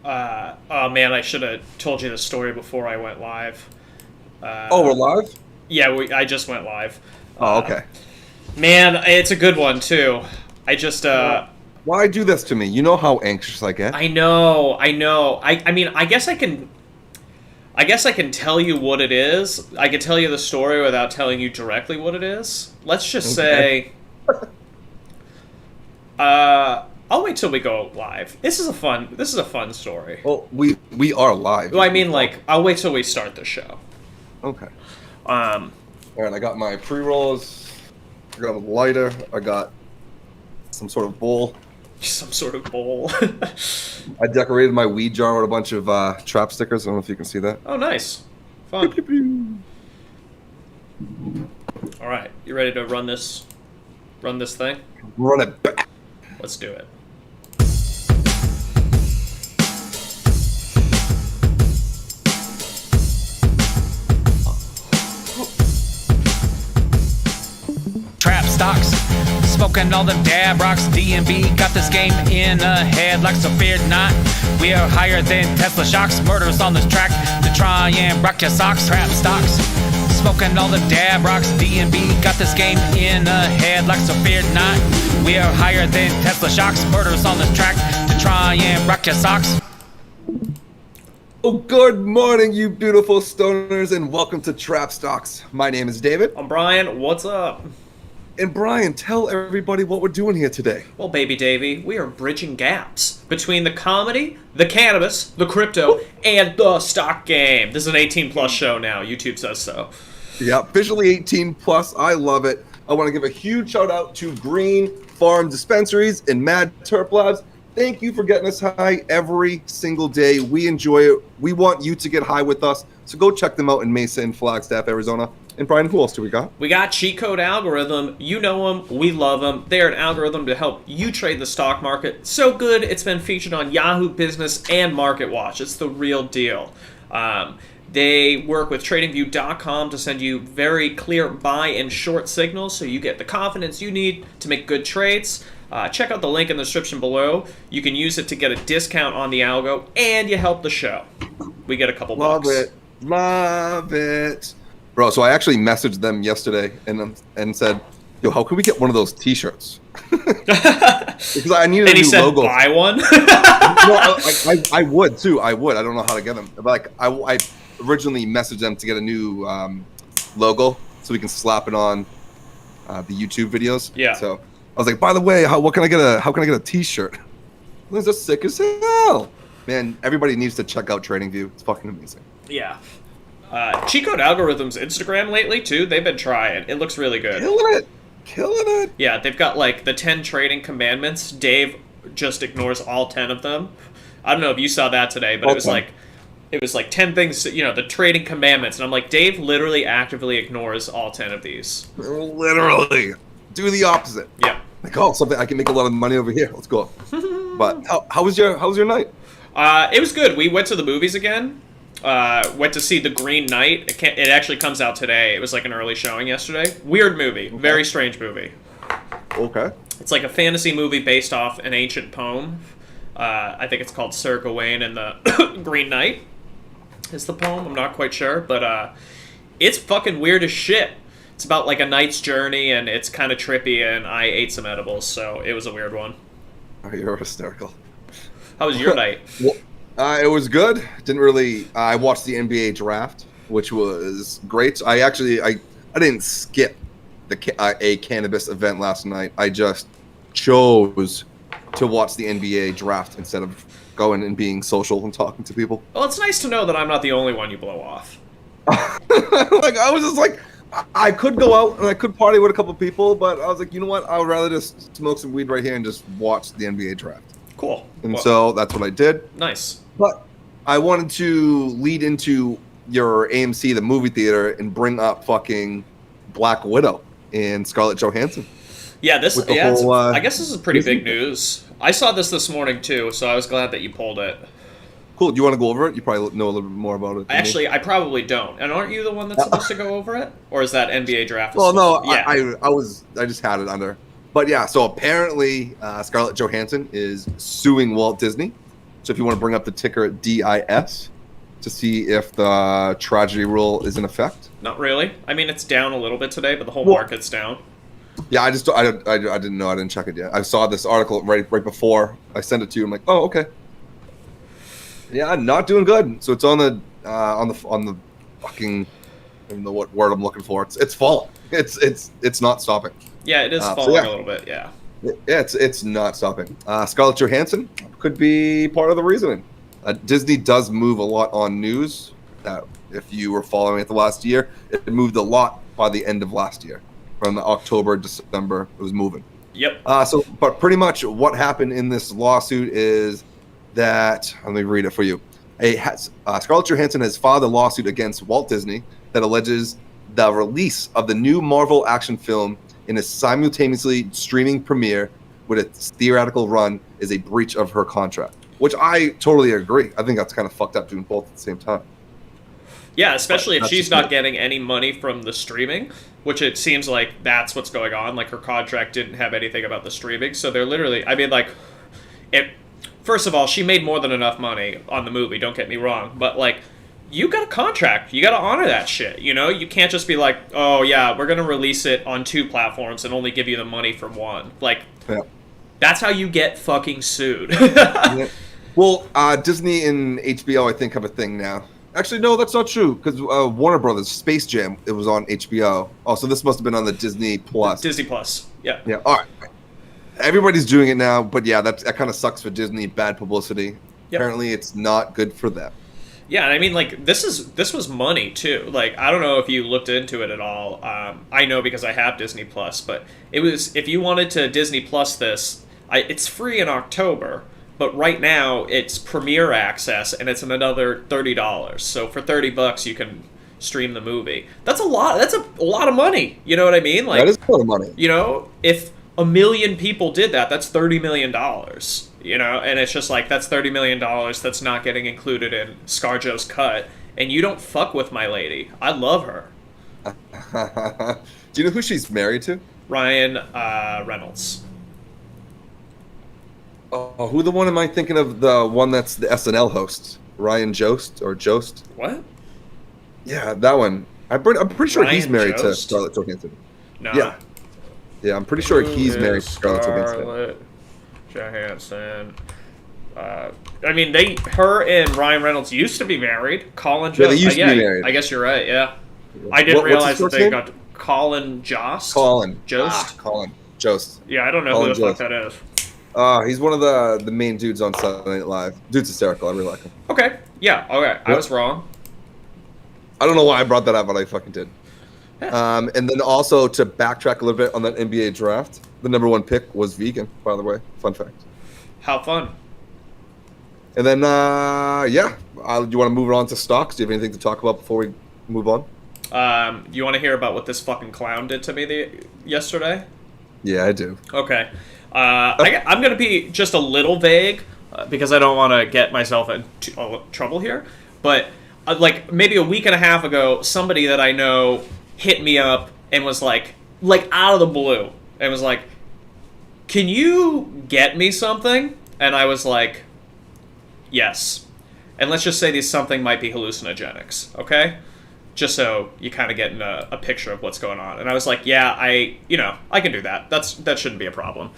Oh man, I should have told you the story before I went live. Oh, we're live? Yeah, I just went live. Oh, okay. Man, it's a good one too. I just Why do this to me? You know how anxious I get. I know. I mean, I guess I can tell you what it is. I can tell you the story without telling you directly what it is. Let's just say I'll wait till we go live. This is a fun story. Well, we are live. Well, I mean, like, I'll wait till we start the show. Okay. All right, I got my pre-rolls. I got a lighter. I got some sort of bowl. Some sort of bowl. I decorated my weed jar with a bunch of trap stickers. I don't know if you can see that. Oh, nice. Fun. Pew, pew, pew. All right, you ready to run this thing? Run it back. Let's do it. Trap stocks, smoking all them dab rocks. DMB got this game in a headlock, so fear not. We are higher than Tesla shocks. Murders on this track to try and rock your socks. Trap stocks, smoking all them dab rocks. DMB got this game in a headlock, so fear not. We are higher than Tesla shocks. Murders on this track to try and rock your socks. Oh, good morning, you beautiful stoners, and welcome to Trap Stocks. My name is David. I'm Brian. What's up? And Brian, tell everybody what we're doing here today. Well, baby Davey, we are bridging gaps between the comedy, the cannabis, the crypto, and the stock game. This is an 18-plus show now. YouTube says so. Yeah, officially 18 plus. I love it. I want to give a huge shout out to GreenPharms Dispensaries and Mad Terp Labs. Thank you for getting us high every single day. We enjoy it. We want you to get high with us. So go check them out in Mesa and Flagstaff, Arizona. And Brian, who else do we got? We got Cheat Code Algorithm. You know them. We love them. They're an algorithm to help you trade the stock market. So good, it's been featured on Yahoo Business and MarketWatch. It's the real deal. They work with TradingView.com to send you very clear buy and short signals so you get the confidence you need to make good trades. Check out the link in the description below. You can use it to get a discount on the algo, and you help the show. We get a couple bucks. Love it. Bro, so I actually messaged them yesterday and said, yo, how can we get one of those t-shirts? Because I needed a new logo. Buy one? No, I would too. I would. I don't know how to get them. But like I originally messaged them to get a new logo so we can slap it on the YouTube videos. Yeah. So I was like, by the way, how can I get a t-shirt? This is sick as hell. Man, everybody needs to check out TradingView. It's fucking amazing. Yeah. Cheat Code Algorithm's Instagram lately, too, they've been trying. It looks really good. Killing it. Yeah, they've got, like, the 10 trading commandments. Dave just ignores all 10 of them. I don't know if you saw that today, but it was like 10 things, the trading commandments. And I'm like, Dave literally actively ignores all 10 of these. Literally. Do the opposite. Yeah. Like, oh, something I can make a lot of money over here. Let's go. But how was your night? It was good. We went to the movies again. Went to see The Green Knight. It actually comes out today. It was like an early showing yesterday. Weird movie. Okay. Very strange movie. Okay. It's like a fantasy movie based off an ancient poem. I think it's called Sir Gawain and the Green Knight is the poem. I'm not quite sure. But it's fucking weird as shit. It's about like a knight's journey, and it's kind of trippy, and I ate some edibles, so it was a weird one. Oh, you're hysterical. How was your night? Well, it was good. Didn't really. I watched the NBA draft, which was great. I didn't skip a cannabis event last night. I just chose to watch the NBA draft instead of going and being social and talking to people. Well, it's nice to know that I'm not the only one you blow off. Like I was just like, I could go out and I could party with a couple people, but I was like, you know what? I would rather just smoke some weed right here and just watch the NBA draft. Cool. And so that's what I did. Nice. But I wanted to lead into your AMC, the movie theater, and bring up fucking Black Widow and Scarlett Johansson. Yeah, I guess this is pretty big news. I saw this morning too, so I was glad that you pulled it. Cool. Do you want to go over it? You probably know a little bit more about it. Actually, I probably don't. And aren't you the one that's supposed to go over it? Or is that NBA draft? Well, no, yeah. I just had it under. But yeah, so apparently Scarlett Johansson is suing Walt Disney So if you want to bring up the ticker DIS to see if the tragedy rule is in effect. Not really. I mean, it's down a little bit today, but the whole market's down. Yeah, I didn't know. I didn't check it yet. I saw this article right before I sent it to you. I'm like, oh, okay. Yeah, not doing good. So it's on the fucking, I don't know what word I'm looking for. It's falling. It's not stopping. Yeah, it is falling a little bit. Yeah. Yeah, it's not stopping. Scarlett Johansson could be part of the reasoning. Disney does move a lot on news. If you were following it the last year, it moved a lot by the end of last year. From October, December, it was moving. Yep. But pretty much what happened in this lawsuit is that, let me read it for you. Scarlett Johansson has filed a lawsuit against Walt Disney that alleges the release of the new Marvel action film in a simultaneously streaming premiere with its theoretical run is a breach of her contract, which I totally agree. I think that's kind of fucked up doing both at the same time. Yeah, especially if she's not getting any money from the streaming, which it seems like that's what's going on. Like, her contract didn't have anything about the streaming, so they're literally, I mean, like, first of all, she made more than enough money on the movie, don't get me wrong, but, like, you got a contract. You got to honor that shit, you know? You can't just be like, oh, yeah, we're going to release it on 2 platforms and only give you the money from one. Like, that's how you get fucking sued. Yeah. Well, Disney and HBO, I think, have a thing now. Actually, no, that's not true, because Warner Brothers, Space Jam, it was on HBO. Oh, so this must have been on the Disney Plus. Disney Plus, yeah. Yeah, all right. Everybody's doing it now, but yeah, that kind of sucks for Disney. Bad publicity. Yep. Apparently, it's not good for them. Yeah, and I mean, like, this was money, too. Like, I don't know if you looked into it at all. I know because I have Disney Plus, but it was, if you wanted to Disney Plus this, it's free in October. But right now, it's Premiere Access, and it's another $30. So for $30, you can stream the movie. That's a lot. That's a lot of money. You know what I mean? Like, that is a lot of money. You know, if 1 million people did that, that's $30 million. You know, and it's just like, that's $30 million that's not getting included in ScarJo's cut. And you don't fuck with my lady. I love her. Do you know who she's married to? Ryan Reynolds. Oh, who the one am I thinking of? The one that's the SNL host, Ryan Jost or Jost? What? Yeah, that one. I'm pretty sure he's married to Scarlett Johansson. No. Yeah, I'm pretty sure he's married to Scarlett Johansson. I mean, her and Ryan Reynolds used to be married. Colin Jost. Yeah, they used to be married. I guess you're right. Yeah, I didn't realize that they got Colin Jost. Jost. Colin Jost. Yeah, I don't know who the fuck that is. He's one of the main dudes on Saturday Night Live. Dude's hysterical. I really like him. Okay. Yeah. Okay. Yep. I was wrong. I don't know why I brought that up, but I fucking did. Yeah. And then also to backtrack a little bit on that NBA draft, the number 1 pick was vegan, by the way. Fun fact. How fun. And then, do you want to move on to stocks? Do you have anything to talk about before we move on? You want to hear about what this fucking clown did to me yesterday? Yeah, I do. Okay. I'm going to be just a little vague because I don't want to get myself into trouble here. But like maybe a week and a half ago, somebody that I know hit me up and was like out of the blue and was like, "Can you get me something?" And I was like, "Yes." And let's just say this something might be hallucinogenics, okay? Just so you kind of get a picture of what's going on. And I was like, yeah, I can do that. That shouldn't be a problem.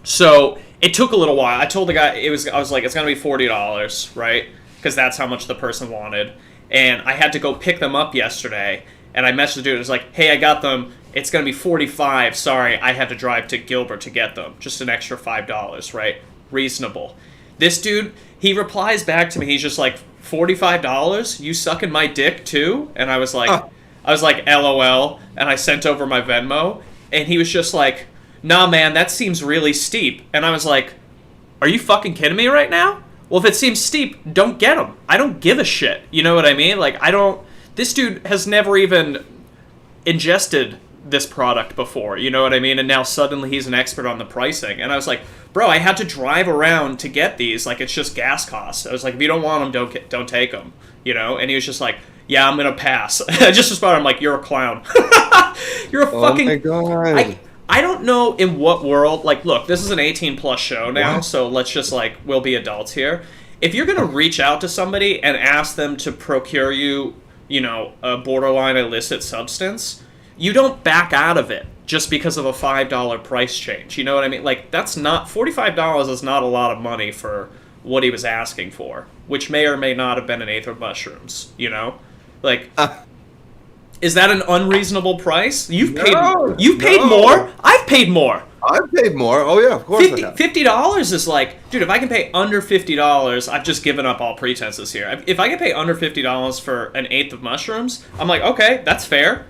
So it took a little while. I told the guy I was like, it's gonna be $40, right? Because that's how much the person wanted. And I had to go pick them up yesterday. And I messaged the dude. It was like, hey, I got them. It's gonna be $45. Sorry, I had to drive to Gilbert to get them. Just an extra $5, right? Reasonable. This dude, he replies back to me. He's just like, $45? You sucking my dick too? And I was like, LOL. And I sent over my Venmo. And he was just like, nah, man, that seems really steep. And I was like, are you fucking kidding me right now? Well, if it seems steep, don't get them. I don't give a shit. You know what I mean? Like, this dude has never even ingested this product before. You know what I mean? And now suddenly he's an expert on the pricing. And I was like, bro, I had to drive around to get these. Like, it's just gas costs. I was like, if you don't want them, don't take them. You know? And he was just like, yeah, I'm going to pass. I just responded, I'm like, you're a clown. You're a fucking... Oh, my God. I don't know in what world, like, look, this is an 18-plus show now, What? so let's just, like, we'll be adults here. If you're going to reach out to somebody and ask them to procure you, you know, a borderline illicit substance, you don't back out of it just because of a $5 price change. You know what I mean? Like, that's not, $45 is not a lot of money for what he was asking for, which may or may not have been an eighth of mushrooms, you know? Like... Is that an unreasonable price? You've paid more. I've paid more. I've paid more. Oh yeah, of course. $50 is like, dude. If I can pay under $50, I've just given up all pretenses here. If I can pay under $50 for an eighth of mushrooms, I'm like, okay, that's fair.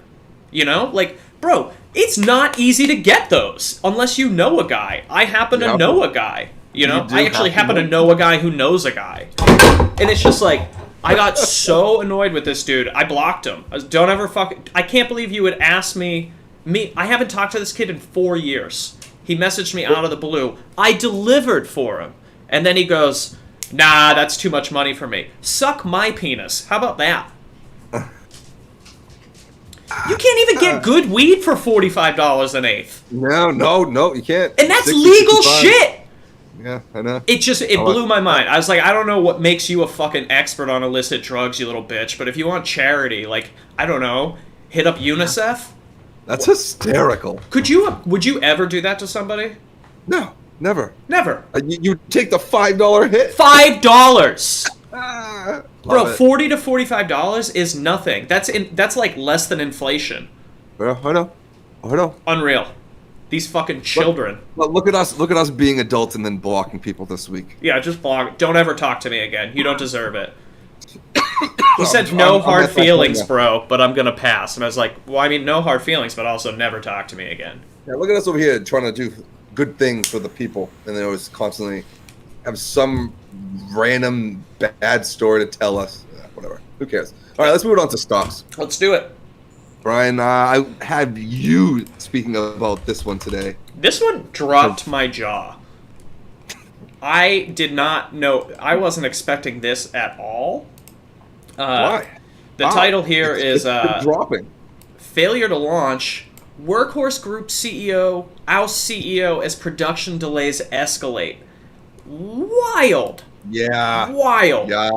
You know, like, bro, it's not easy to get those unless you know a guy. I happen to know a guy. You know, I actually happen to know a guy who knows a guy, and it's just like. I got so annoyed with this dude. I blocked him. Don't ever I can't believe you would ask me. I haven't talked to this kid in 4 years. He messaged me out of the blue. I delivered for him. And then he goes, nah, that's too much money for me. Suck my penis. How about that? You can't even get good weed for $45 an eighth. No, you can't. And that's legal shit. Yeah, I know. It blew my mind. I was like, I don't know what makes you a fucking expert on illicit drugs, you little bitch, but if you want charity, like, I don't know, hit up UNICEF? That's hysterical. Would you ever do that to somebody? No, never. Never. You take the $5 hit? $5! Bro, Love it. $40 to $45 is nothing. That's like less than inflation. Yeah, I know. Unreal. These fucking children. But look at us being adults and then blocking people this week. Yeah, just block. Don't ever talk to me again. You don't deserve it. He said no hard feelings, bro, but I'm gonna pass. And I was like, well, I mean, no hard feelings, but also never talk to me again. Yeah, look at us over here trying to do good things for the people, and they always constantly have some random bad story to tell us. Whatever. Who cares? All right, let's move on to stocks. Let's do it. Brian, I have you speaking about this one today. This one dropped my jaw. I did not know. I wasn't expecting this at all. Why? The title here is dropping. Failure to launch. Workhorse Group CEO ousts CEO as production delays escalate. Wild. Yeah. Wild. Yeah.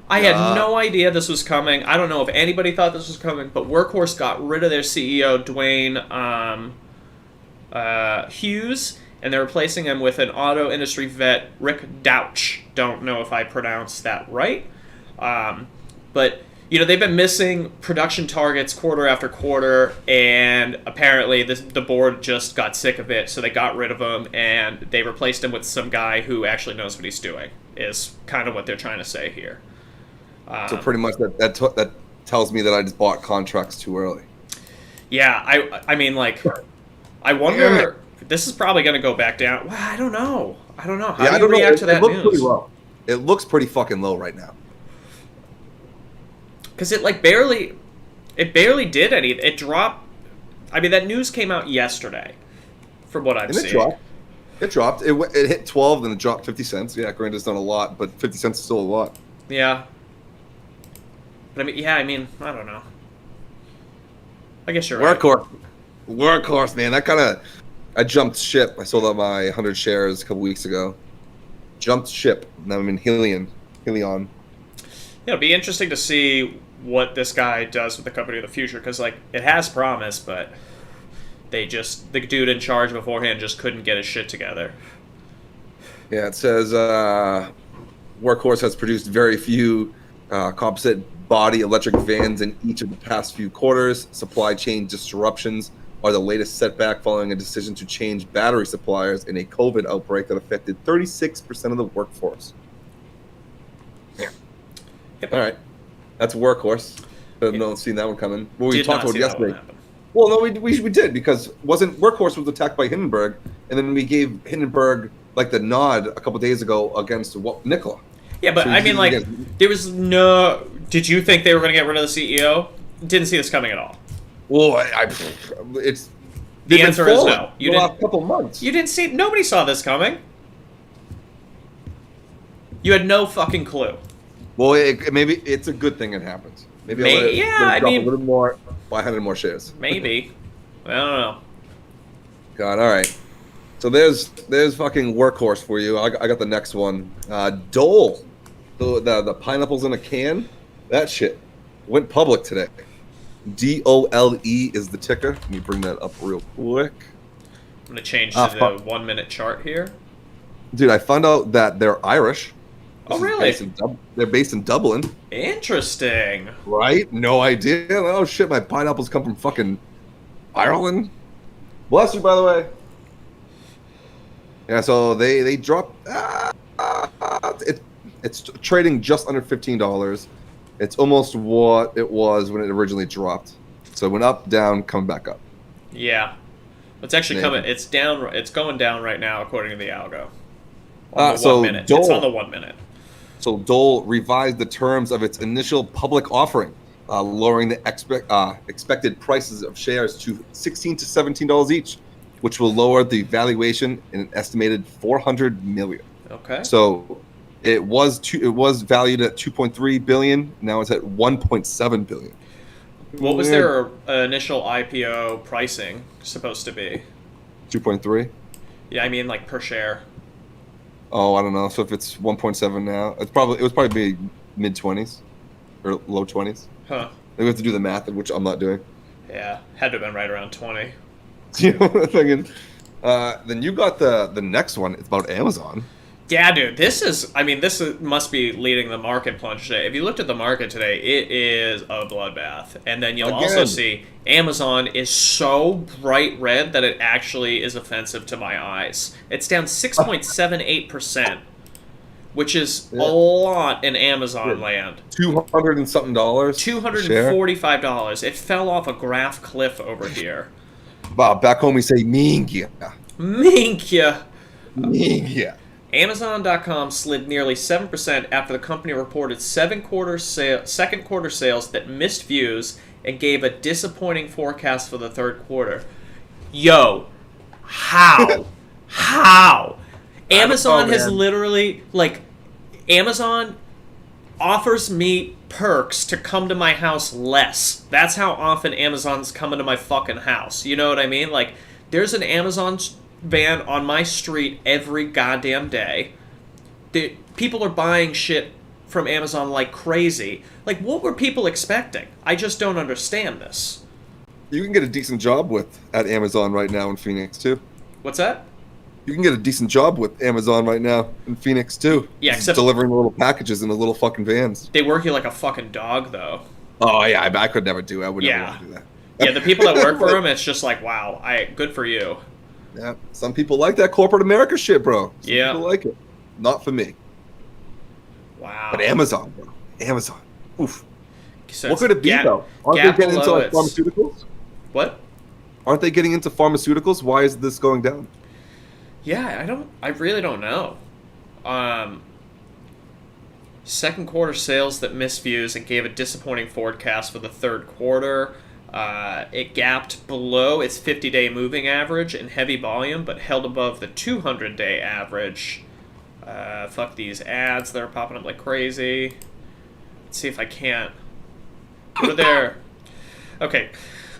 I had no idea this was coming. I don't know if anybody thought this was coming, but Workhorse got rid of their CEO, Dwayne Hughes, and they're replacing him with an auto industry vet, Rick Douch. Don't know if I pronounced that right. But, you know, they've been missing production targets quarter after quarter, and apparently the board just got sick of it, so they got rid of him, and they replaced him with some guy who actually knows what he's doing, is kind of what they're trying to say here. So pretty much that tells me that I just bought contracts too early. Yeah, I mean, like, I wonder. This is probably going to go back down. Well, I don't know. How do you react to that news? news? Pretty low. It looks pretty fucking low right now. Because it barely did anything. It dropped. I mean, that news came out yesterday, from what I've seen. It dropped. It hit 12, then it dropped 50 cents. Yeah, granted, it's not a lot, but 50 cents is still a lot. Yeah. But I mean, I don't know. I guess you're right. Workhorse, man. I jumped ship. I sold out my 100 shares a couple weeks ago. Jumped ship. Now I'm in Helion. Yeah, it'll be interesting to see what this guy does with the company in the future, because, like, it has promise, but the dude in charge beforehand just couldn't get his shit together. Yeah, it says Workhorse has produced very few composite body electric vans in each of the past few quarters. Supply chain disruptions are the latest setback following a decision to change battery suppliers in a COVID outbreak that affected 36% of the workforce. Yeah. Yep. All right. That's Workhorse. I've not seen that one coming. Well, we talked about it yesterday. Well, no, we did, because Workhorse was attacked by Hindenburg, and then we gave Hindenburg like the nod a couple days ago against Nikola. Yeah, but so I mean, like, there was no. Did you think they were going to get rid of the CEO? Didn't see this coming at all. Well, it's the answer is no. You didn't. Last couple months. You didn't see. Nobody saw this coming. You had no fucking clue. Well, maybe it's a good thing it happens. Maybe I'll let it, I mean, a little more, buy 100 more shares. Maybe. I don't know. God, all right. So there's fucking Workhorse for you. I got the next one. Dole, the pineapples in a can. That shit went public today. DOLE is the ticker. Let me bring that up real quick. I'm going to change to the 1 minute chart here. Dude, I found out that they're Irish. Oh, really? They're based in Dublin. Interesting. Right? No idea. Oh, shit, my pineapples come from fucking Ireland. Bless you, by the way. Yeah, so they dropped. It's trading just under $15. It's almost what it was when it originally dropped. So it went up, down, come back up. Yeah, it's actually coming. It's down. It's going down right now, according to the Algo. So 1 minute. Dole, it's on the 1 minute. So Dole revised the terms of its initial public offering, lowering the expected prices of shares to $16 to $17 each, which will lower the valuation in an estimated $400 million. Okay. So it was valued at $2.3 billion. Now it's at $1.7 billion. What was their initial IPO pricing supposed to be? 2.3. Yeah, I mean like per share. Oh, I don't know. So if it's 1.7 now, it was probably mid 20s or low 20s. Huh. We have to do the math, which I'm not doing. Yeah, had to have been right around 20. You know what I'm thinking? Then you got the next one. It's about Amazon. Yeah, dude, this must be leading the market plunge today. If you looked at the market today, it is a bloodbath. And then you'll also see Amazon is so bright red that it actually is offensive to my eyes. It's down 6.78%, which is a lot in Amazon land. $200 and something dollars. $245. It fell off a graph cliff over here. Wow, back home we say Mingya. Mingya. Mingya. Amazon.com slid nearly 7% after the company reported second quarter sales that missed views and gave a disappointing forecast for the third quarter. Yo, how? How? Amazon has literally, Amazon offers me perks to come to my house less. That's how often Amazon's coming to my fucking house. You know what I mean? Like, there's an Amazon van on my street every goddamn day. People are buying shit from Amazon like crazy. Like, what were people expecting? I just don't understand this. You can get a decent job at Amazon right now in Phoenix too. What's that? You can get a decent job with Amazon right now in Phoenix too. Yeah, except delivering little packages in the little fucking vans. They work you like a fucking dog, though. Oh yeah, I could never do it. I would never want to do that. Yeah, the people that work for them, it's just like, wow, good for you. Yeah, some people like that corporate America shit, bro. Some people like it. Not for me. Wow. But Amazon, bro. Amazon. Oof. So what could it be, though? Aren't they getting into pharmaceuticals? What? Aren't they getting into pharmaceuticals? Why is this going down? Yeah, I really don't know. Second quarter sales that missed views and gave a disappointing forecast for the third quarter. It gapped below its 50-day moving average in heavy volume, but held above the 200-day average. Fuck these ads that are popping up like crazy. Let's see if I can't. What are their... Okay.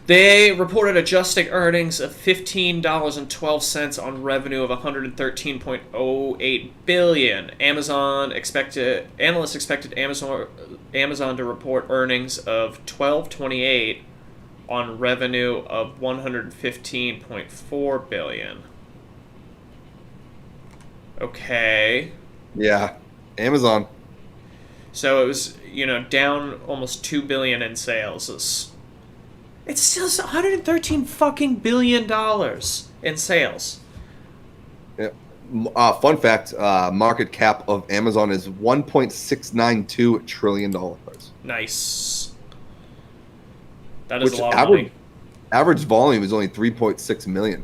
They reported adjusted earnings of $15.12 on revenue of $113.08 billion. Analysts expected Amazon to report earnings of $12.28 on revenue of $115.4 billion. Okay. Yeah, Amazon. So it was, down almost $2 billion in sales. It's still $113 fucking billion in sales. Yeah. Fun fact: market cap of Amazon is $1.692 trillion. Nice. That is a lot of money. Average volume is only 3.6 million.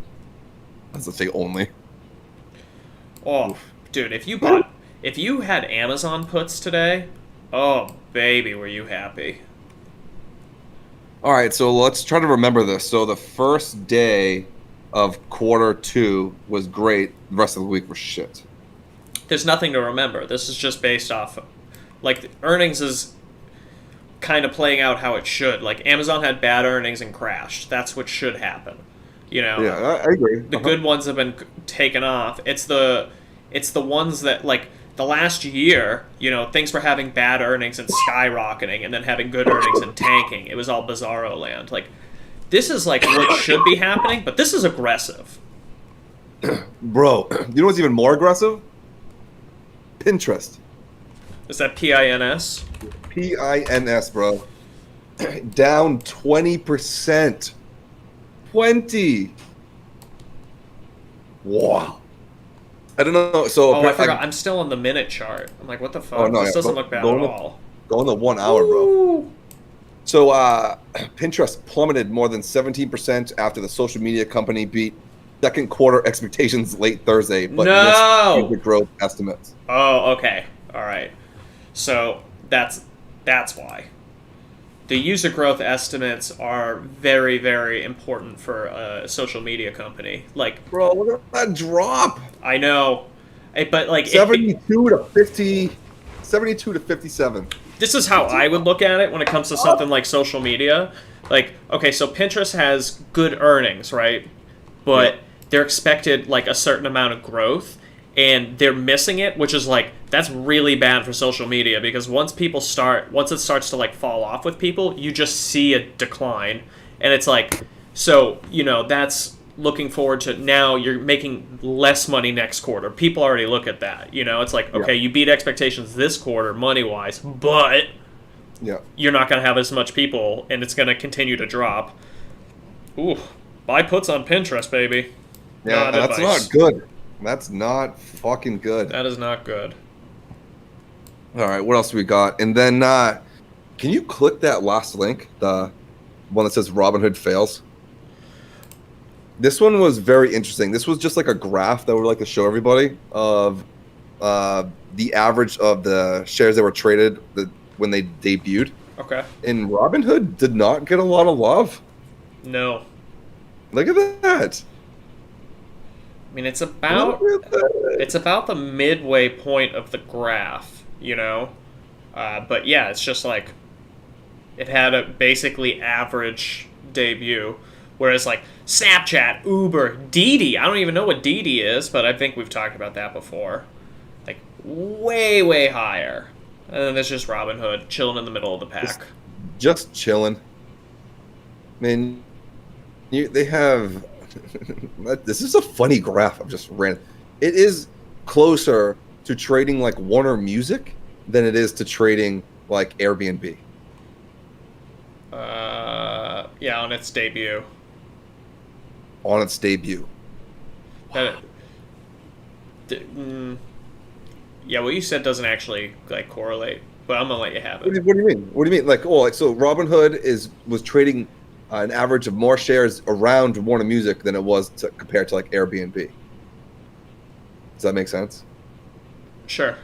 Let's say only. Oh, dude! If you had Amazon puts today, oh baby, were you happy? All right, so let's try to remember this. So the first day of quarter two was great. The rest of the week was shit. There's nothing to remember. This is just based off, earnings is kind of playing out how it should. Like, Amazon had bad earnings and crashed. That's what should happen. You know, Yeah, I agree. the good ones have been taken off. It's the ones that, like, the last year, you know, things were having bad earnings and skyrocketing, and then having good earnings and tanking. It was all bizarro land. Like, this is like what should be happening, but this is aggressive. Bro, you know what's even more aggressive? Pinterest. Is that PINS? PINS, bro. Down 20%. 20. Wow. I don't know. So Oh, I forgot. I'm still on the minute chart. I'm like, what the fuck? Oh, no, This yeah, doesn't look bad at all. Go on the 1 hour, bro. Ooh. So Pinterest plummeted more than 17% after the social media company beat second quarter expectations late Thursday, but missed user growth estimates. Oh, okay. All right. So that's why. The user growth estimates are very, very important for a social media company. Like, bro, look at that drop. I know, but like 72 to 50, 72 to 57. This is how I would look at it when it comes to something like social media. Like, okay, so Pinterest has good earnings, right? But they're expected like a certain amount of growth, and they're missing it, which is like, that's really bad for social media, because once it starts to like fall off with people, you just see a decline. And it's like, so, you know, that's looking forward to, now you're making less money next quarter. People already look at that, you know? It's like, okay, you beat expectations this quarter money-wise, but you're not going to have as much people, and it's going to continue to drop. Ooh, buy puts on Pinterest, baby. Yeah, that's not good. That's not fucking good. That is not good. All right, what else do we got? And then, can you click that last link, the one that says Robinhood fails? This one was very interesting. This was just like a graph that would like to show everybody of the average of the shares that were traded when they debuted. Okay. And Robinhood did not get a lot of love. No. Look at that. I mean, it's about the midway point of the graph, you know? But yeah, it's just like, it had a basically average debut. Whereas like Snapchat, Uber, DELE, I don't even know what DELE is, but I think we've talked about that before. Like, way, way higher. And then there's just Robinhood, chilling in the middle of the pack. Just chilling. I mean, they have... This is a funny graph I've just ran. It is closer to trading like Warner Music than it is to trading like Airbnb. Yeah, on its debut. On its debut. Yeah, what you said doesn't actually like correlate, but I'm gonna let you have it. What do you mean? What do you mean? Like, so Robinhood was trading an average of more shares around Warner Music than it was compared to like Airbnb. Does that make sense? Sure.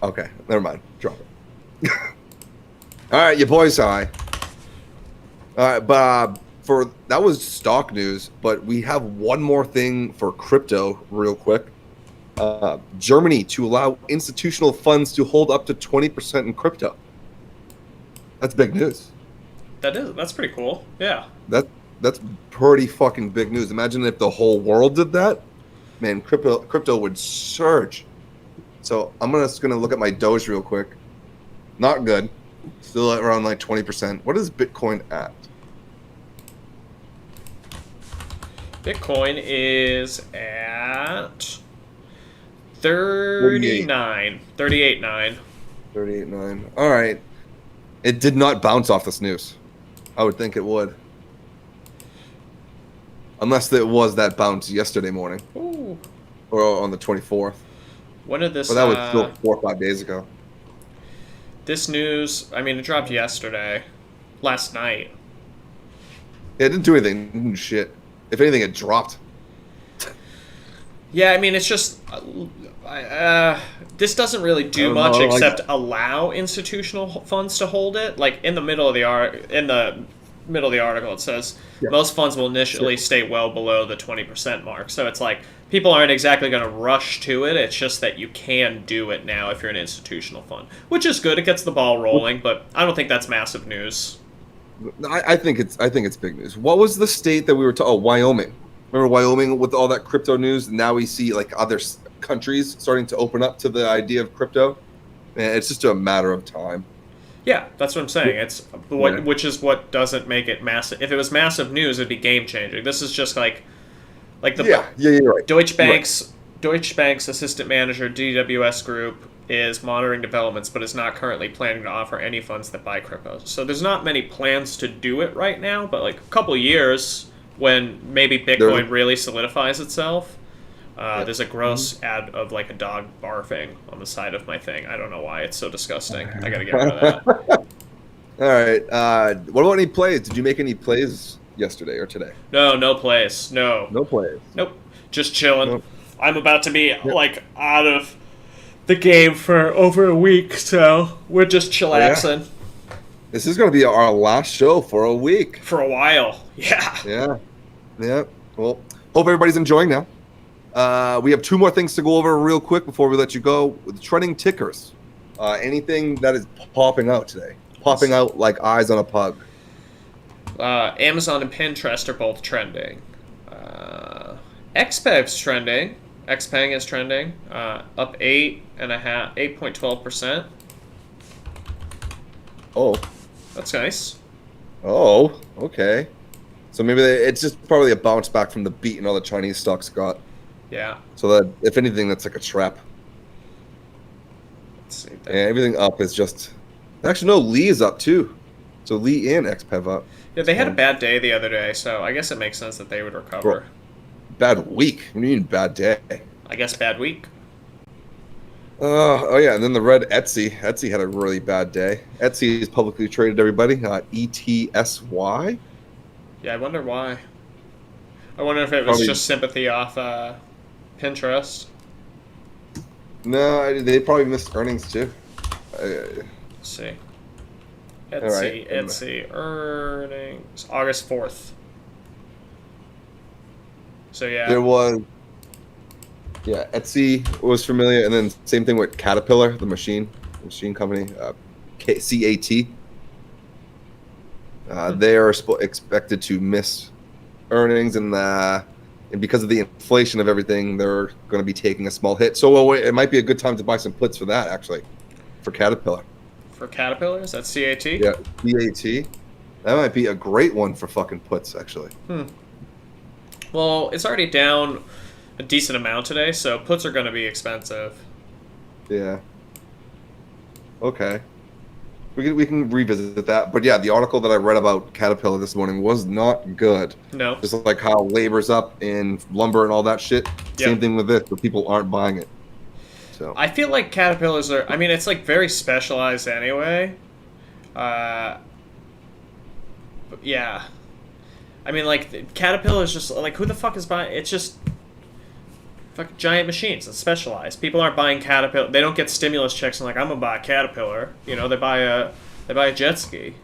Okay, never mind. Drop it. All right, your boy's high. All right, but that was stock news, but we have one more thing for crypto real quick. Germany to allow institutional funds to hold up to 20% in crypto. That's big news. That's pretty cool. Yeah. That's pretty fucking big news. Imagine if the whole world did that. Man, crypto would surge. So I'm just gonna look at my Doge real quick. Not good. Still at around like 20%. What is Bitcoin at? Bitcoin is at 38.9. 38.9. All right. It did not bounce off this news. I would think it would. Unless it was that bounce yesterday morning. Ooh. Or on the 24th. When did this... But that was still 4 or 5 days ago. This news, I mean, it dropped yesterday. Last night. Yeah, it didn't do anything. It didn't do shit. If anything, it dropped. Yeah, I mean, it's just... this doesn't really do much except allow institutional funds to hold it. Like, in the middle of the article, it says most funds will initially stay well below the 20% mark. So it's like, people aren't exactly going to rush to it. It's just that you can do it now if you're an institutional fund, which is good. It gets the ball rolling, but I don't think that's massive news. I think it's big news. What was the state that we were talking? Oh, Wyoming. Remember Wyoming with all that crypto news? Now we see like other countries starting to open up to the idea of crypto. And it's just a matter of time. Yeah, that's what I'm saying. It's which is what doesn't make it massive. If it was massive news, it'd be game changing. This is just like the you're right. Deutsche Bank's assistant manager DWS Group is monitoring developments, but is not currently planning to offer any funds that buy crypto. So there's not many plans to do it right now, but like a couple of years when maybe Bitcoin really solidifies itself. There's a gross ad of like a dog barfing on the side of my thing. I don't know why. It's so disgusting. I gotta get rid of that. All right. What about any plays? Did you make any plays yesterday or today? No plays. No plays. Nope. Just chilling. Nope. I'm about to be like out of the game for over a week, so we're just chillaxing. This is going to be our last show for a week. For a while. Yeah. Yeah. Well, hope everybody's enjoying now. We have two more things to go over real quick before we let you go. With trending tickers. Anything that is popping out today. Popping out like eyes on a pug. Amazon and Pinterest are both trending. XPEG's trending. XPeng is trending. Up 8.12%. Oh. That's nice. Oh, okay. So maybe it's just probably a bounce back from the beating all the Chinese stocks got. Yeah. So that, if anything, that's like a trap. Let's see. And everything up is just... Actually, no, Lee is up too. So Lee and XPEV up. Yeah, they had a bad day the other day, so I guess it makes sense that they would recover. Bro, bad week? What do you mean bad day? I guess bad week. Oh yeah, and then the red Etsy. Etsy had a really bad day. Etsy is publicly traded, everybody. ETSY? Yeah, I wonder why. I wonder if it was just sympathy off Pinterest. No, they probably missed earnings too. Let's see. Etsy earnings August 4th. So yeah. There was Etsy was familiar, and then same thing with Caterpillar, the machine company, CAT. They are expected to miss earnings, and because of the inflation of everything, they're going to be taking a small hit. So it might be a good time to buy some puts for that, actually, for Caterpillar. For Caterpillar? Is that CAT? Yeah, CAT. That might be a great one for fucking puts, actually. Well, it's already down a decent amount today, so puts are going to be expensive. Yeah. Okay. We can revisit that. But yeah, the article that I read about Caterpillar this morning was not good. No. Just like how labor's up in lumber and all that shit. Yep. Same thing with this, but people aren't buying it. So I feel like Caterpillars are, I mean, it's like very specialized anyway. But yeah. I mean, like, Caterpillar's just, like, who the fuck is buying, it's just fucking giant machines. It's specialized. People aren't buying Caterpillar. They don't get stimulus checks and like, I'm gonna buy a Caterpillar. You know, they buy a jet ski.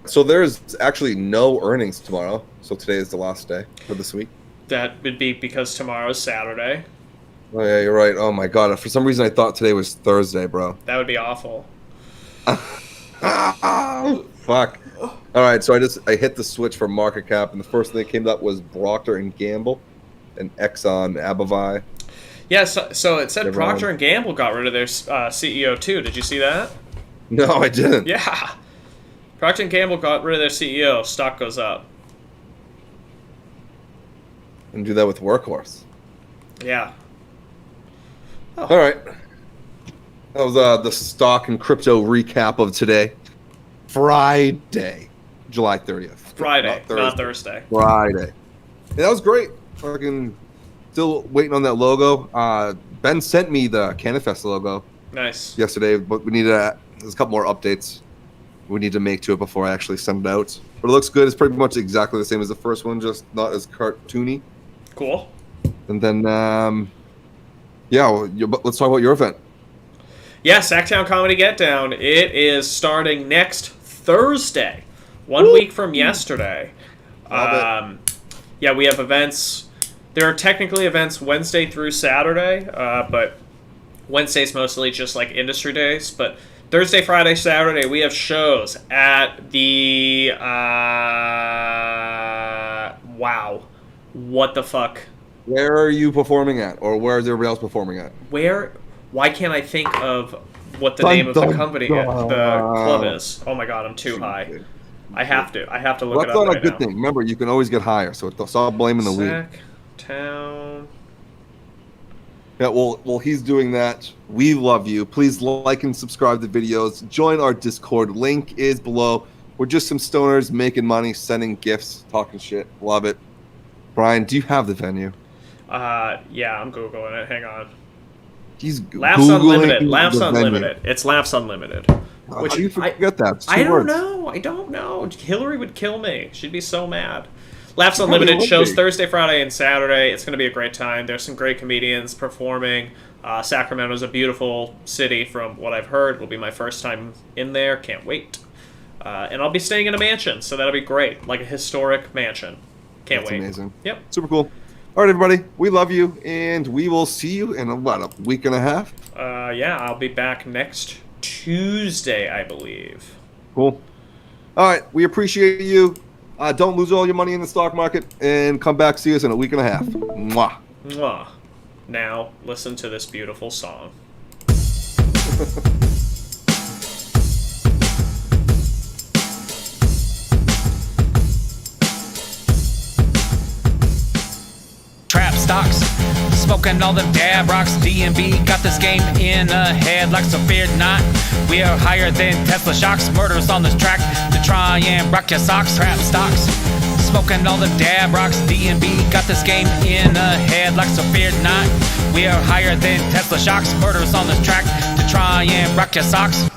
So there's actually no earnings tomorrow. So today is the last day for this week. That would be because tomorrow's Saturday. Oh yeah, you're right. Oh my god, for some reason I thought today was Thursday, bro. That would be awful. Fuck. All right, so I hit the switch for market cap, and the first thing that came up was Procter and Gamble, and Exxon Abavi. Yeah, so it said Procter and Gamble got rid of their CEO too. Did you see that? No, I didn't. Yeah, Procter and Gamble got rid of their CEO. Stock goes up. And do that with Workhorse. Yeah. Oh. All right. That was the stock and crypto recap of today. Friday, July 30th. Friday, not Thursday. Friday. Yeah, that was great. Fucking still waiting on that logo. Ben sent me the Cannabis logo. Nice. Yesterday, but we need there's a couple more updates we need to make to it before I actually send it out. But it looks good. It's pretty much exactly the same as the first one, just not as cartoony. Cool. And then, let's talk about your event. Yeah, Sacktown Comedy Get Down. It is starting next Thursday, 1 week from yesterday. Yeah, we have events. There are technically events Wednesday through Saturday, but Wednesday's mostly just like industry days. But Thursday, Friday, Saturday, we have shows at the, wow. What the fuck? Where are you performing at? Or where is everybody else performing at? Why can't I think of what the name of the company, the club is? Oh my god, I'm too high. I have to look it up right now. That's not a good thing. Remember, you can always get higher, so stop blaming the weed. Town. Yeah, well, he's doing that. We love you. Please like and subscribe to videos. Join our Discord. Link is below. We're just some stoners making money, sending gifts, talking shit. Love it. Brian, do you have the venue? Yeah, I'm Googling it. Hang on. He's Laughs Unlimited. Laughs Unlimited. It's Laughs Unlimited. How do you forget that? It's I two don't words. know. I don't know. Hillary would kill me. She'd be so mad. Laughs Unlimited shows Thursday, Friday, and Saturday. It's going to be a great time. There's some great comedians performing. Sacramento's a beautiful city from what I've heard. It'll be my first time in there. Can't wait. And I'll be staying in a mansion, so that'll be great. Like a historic mansion. Can't wait. That's amazing. Yep. Super cool. All right, everybody. We love you, and we will see you in, a week and a half? Yeah, I'll be back next Tuesday, I believe. Cool. All right. We appreciate you. Don't lose all your money in the stock market, and come back see us in a week and a half. Mwah. Mwah. Now, listen to this beautiful song. Trap stocks, smoking all them dab rocks. DMB got this game in a headlock, so fear not. We are higher than Tesla shocks. Murderers on this track to try and rock your socks. Trap stocks, smoking all them dab rocks. DMB got this game in a headlock, so fear not. We are higher than Tesla shocks. Murderers on this track to try and rock your socks.